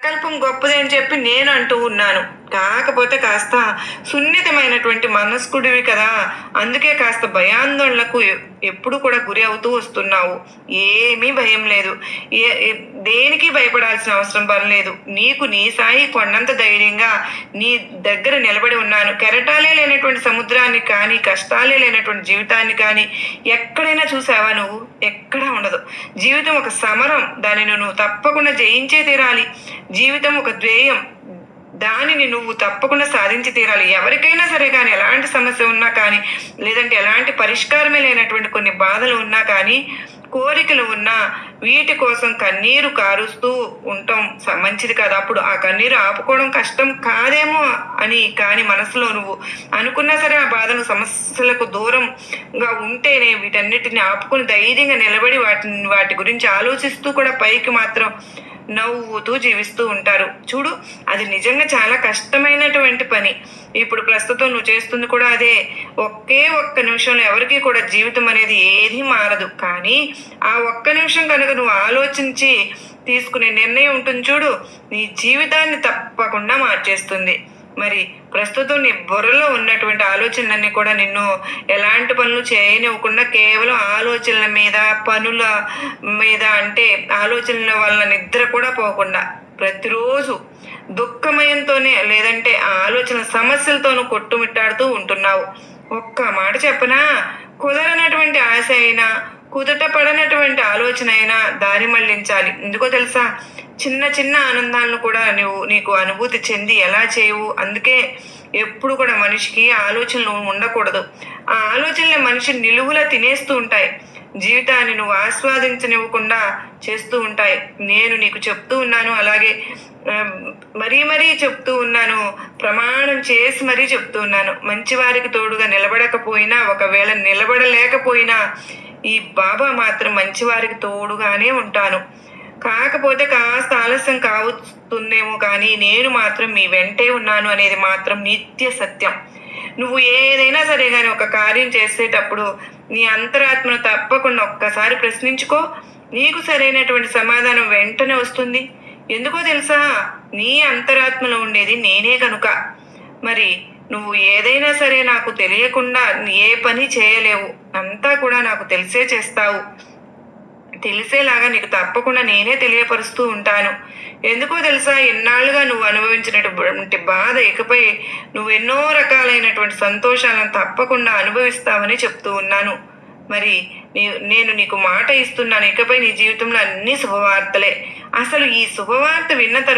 సంకల్పం గొప్పది అని చెప్పి నేను అంటూ ఉన్నాను. కాకపోతే కాస్త సున్నితమైనటువంటి మనస్కుడివి కదా! అందుకే కాస్త భయాందోళనకు ఎప్పుడు కూడా గురి అవుతూ వస్తున్నావు. ఏమీ భయం లేదు. ఏ ఎ దేనికి భయపడాల్సిన అవసరం పడలేదు. నీకు నీ సాయి కొండంత ధైర్యంగా నీ దగ్గర నిలబడి ఉన్నాను. కెరటాలే లేనటువంటి సముద్రాన్ని కానీ, కష్టాలే లేనటువంటి జీవితాన్ని కానీ ఎక్కడైనా చూసావా నువ్వు? ఎక్కడా ఉండదు. జీవితం ఒక సమరం. దానిని నువ్వు తప్పకుండా జయించే తీరాలి. జీవితం ఒక ధ్యేయం. దానిని నువ్వు తప్పకుండా సాధించి తీరాలి. ఎవరికైనా సరే కానీ ఎలాంటి సమస్య ఉన్నా కానీ, లేదంటే ఎలాంటి పరిష్కారమే లేనటువంటి కొన్ని బాధలు ఉన్నా కానీ, కోరికలు ఉన్నా వీటి కోసం కన్నీరు కారుస్తూ ఉండటం మంచిది కాదు. అప్పుడు ఆ కన్నీరు ఆపుకోవడం కష్టం కాదేమో అని కానీ మనసులో నువ్వు అనుకున్నా సరే ఆ బాధను సమస్యలకు దూరంగా ఉంటేనే వీటన్నిటిని ఆపుకొని ధైర్యంగా నిలబడి వాటి గురించి ఆలోచిస్తూ కూడా పైకి మాత్రం నవ్వుతూ జీవిస్తూ ఉంటారు. చూడు, అది నిజంగా చాలా కష్టమైనటువంటి పని. ఇప్పుడు ప్రస్తుతం నువ్వు చేస్తుంది కూడా అదే. ఒకే ఒక్క నిమిషంలో ఎవరికీ కూడా జీవితం అనేది ఏదీ మారదు. కానీ ఆ ఒక్క నిమిషం కనుక నువ్వు ఆలోచించి తీసుకునే నిర్ణయం ఉంటుంది చూడు, నీ జీవితాన్ని తప్పకుండా మార్చేస్తుంది. మరి ప్రస్తుతం నీ బుర్రలో ఉన్నటువంటి ఆలోచనలన్నీ కూడా నిన్ను ఎలాంటి పనులు చేయనివ్వకుండా కేవలం ఆలోచనల మీద, పనుల మీద, అంటే ఆలోచనల వల్ల నిద్ర కూడా పోకుండా ప్రతిరోజు దుఃఖమయంతోనే, లేదంటే ఆ ఆలోచన సమస్యలతోనూ కొట్టుమిట్టాడుతూ ఉంటున్నావు. ఒక్క మాట చెప్పనా? కుదరనటువంటి ఆశ అయినా, కుదుట పడనటువంటి ఆలోచన అయినా దారి మళ్లించాలి. ఎందుకో తెలుసా? చిన్న చిన్న ఆనందాలను కూడా నీకు అనుభూతి చెంది ఎలా చేయవు? అందుకే ఎప్పుడు కూడా మనిషికి ఆలోచనలు ఉండకూడదు. ఆ ఆలోచనలే మనిషిని నిలువులా తినేస్తూ ఉంటాయి. జీవితాన్ని నువ్వు ఆస్వాదించనివ్వకుండా చేస్తూ ఉంటాయి. నేను నీకు చెప్తూ ఉన్నాను, అలాగే మరీ చెప్తూ ఉన్నాను, ప్రమాణం చేసి మరీ చెప్తూ ఉన్నాను. మంచివారికి తోడుగా నిలబడకపోయినా, ఒకవేళ నిలబడలేకపోయినా ఈ బాబా మాత్రం మంచివారికి తోడుగానే ఉంటాను. కాకపోతే కాస్త ఆలస్యం కావస్తుందేమో కానీ నేను మాత్రం మీ వెంటే ఉన్నాను అనేది మాత్రం నిత్య సత్యం. నువ్వు ఏదైనా సరే కానీ ఒక కార్యం చేసేటప్పుడు నీ అంతరాత్మను తప్పకుండా ఒక్కసారి ప్రశ్నించుకో. నీకు సరైనటువంటి సమాధానం వెంటనే వస్తుంది. ఎందుకో తెలుసా? నీ అంతరాత్మలో ఉండేది నేనే కనుక. మరి నువ్వు ఏదైనా సరే నాకు తెలియకుండా ఏ పని చేయలేవు. అంతా కూడా నాకు తెలిసే చేస్తావు. తెలిసేలాగా నీకు తప్పకుండా నేనే తెలియపరుస్తూ ఉంటాను. ఎందుకో తెలుసా? ఎన్నాళ్ళుగా నువ్వు అనుభవించినటువంటి బాధ ఇకపై నువ్వు ఎన్నో రకాలైనటువంటి సంతోషాలను తప్పకుండా అనుభవిస్తావని చెప్తూ ఉన్నాను. మరి నేను నీకు మాట ఇస్తున్నాను, ఇకపై నీ జీవితంలో అన్ని శుభవార్తలే. అసలు ఈ శుభవార్త విన్న తర్వాత